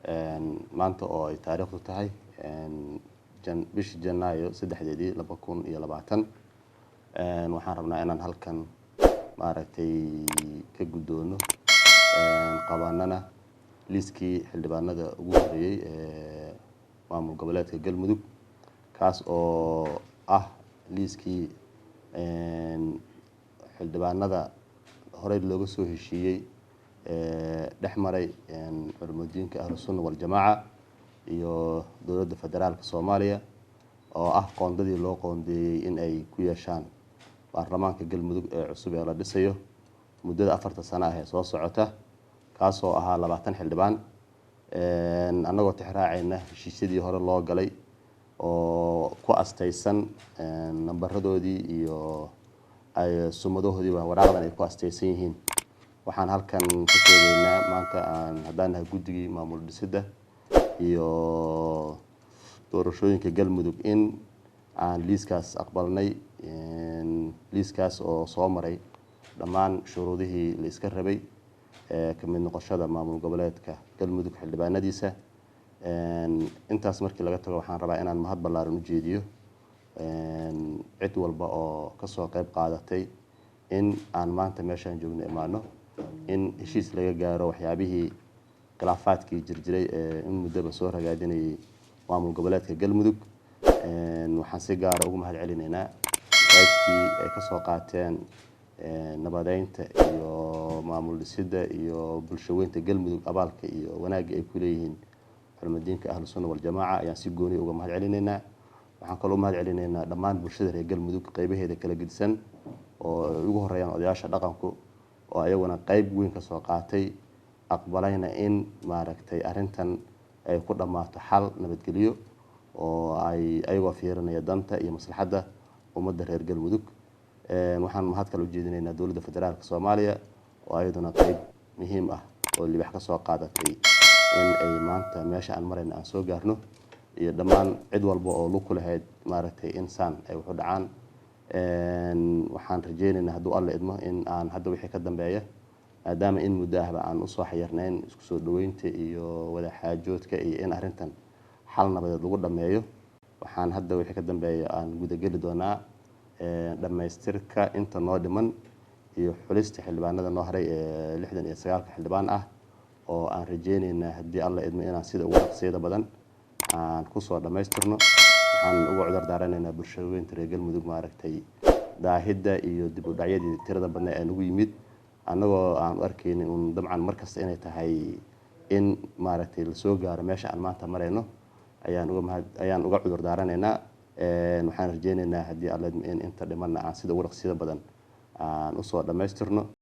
maanta oo ay taariikhdu tahay bishii Janaayo 3 2020 waxaan rabnaa inaan halkan maaragtay ka gudoono qabanana liiskii xildhibaanada ugu horeeyay ee maamul goboleedka Galmudug kaas oo liiskii xildhibaanada hore looga soo heshiiyay dhexmaray xurmadiinka Ahlus Sunnah wal Jamaaca iyo dowladda federaalka Soomaaliya oo qoondadii loo qoondeeyay in ay ku yeeshaan baarlamaanka Galmudug ee cusub ee la dhisayo muddada 4 sano ah ee soo socota kaas oo 20 xildhibaan anagoo tixraacayna heshiisyadii hore loo galay oo ku astaysan nambaradoodii iyo ay sumadahoodii waraaqdan ay ku astaysan yihiin waxaan halkan ka sheegaynaa maanta haddaan guddigii maamul dhisidda iyo doorashooyinka Galmudug in aan liiskaas aqbalnay liiskaas oo soo maray dhammaan shuruudihii la iska rabay ka mid noqoshada maamul goboleedka Galmudug xildhibaanadiisa intaas markii laga tago waxaan rabaa inaan mahad ballaaran u jeediyo cid walba oo ka soo qayb qaadatay in aan maanta meeshaan joogno imaano in heshiis laga gaaro waxyaabihii khilaafaadkii jirjiray in muddaba soo ragaadinayay maamul goboleedka Galmudug waxaan si gaar ah ugu mahad celinaynaa qaybtii ay ka soo qaateen nabadeynta iyo maamul dhisidda iyo bulshooyinka Galmudug abaalka iyo wanaagga ay ku leeyihiin xurmadiinka Ahlus Sunnah wal Jamaaca ayaan si gooni uga mahad celinaynaa waxaan kaloo mahad celinaynaa dhammaan bulshada reer Galmudug qaybaheeda kala gedisan oo ugu horeeyaan odayaasha dhaqanku oo ayaguna qayb weyn ka soo qaatay aqbalayna in maaragtay arintan ay ku dhamaato xal nabadgeliyo oo ay ayagoo fiirinaya danta iyo maslaxadda ummadda reer Galmudug waxaan mahad kale u jeedinaynaa dowladda federaalka Soomaaliya oo ayaduna qayb muhiim ah oo libax ka soo qaadatay in ay maanta meesha aan marayna aan soo gaarno iyo dhammaan cid walba oo lug ku lahayd maaragtay insaan ay wuxuu dhacaan waxaan rajeynaynaa hadduu alla idmo in aan hadda wixii ka dambeeya maadaama in muddo ahba aan u soo xayirnayn isku soo dhaweynta iyo wada xaajoodka iyo in arintan xal nabadeed lagu dhameeyo waxaan hadda wixii ka dambeeya aan gudageli doonaa dhamaystirka inta noo dhiman iyo xulista xildhibaanada noo haray ee 69 xildhibaan ah oo aan rajeynaynaa haddii alla idmo inaan sida ugu dhaqsiyeeda badan aan ku soo dhamaystirno waxaan ugu cudar daaranaynaa bulshooyinka reer Galmudug maaragtay daahidda iyo dib u dhacyadii tirada badnaa ee nagu yimid anagoo aan u arkaynin in dabcan markasta inay tahay in maaragtay la soo gaaro meesha aan maanta marayno ayaan uga cudur daaranaynaa waxaan rajeynaynaa haddii alla idmo in inta dhimanna aan sida ugu dhaqsiyeeda badan aan u soo dhamaystirno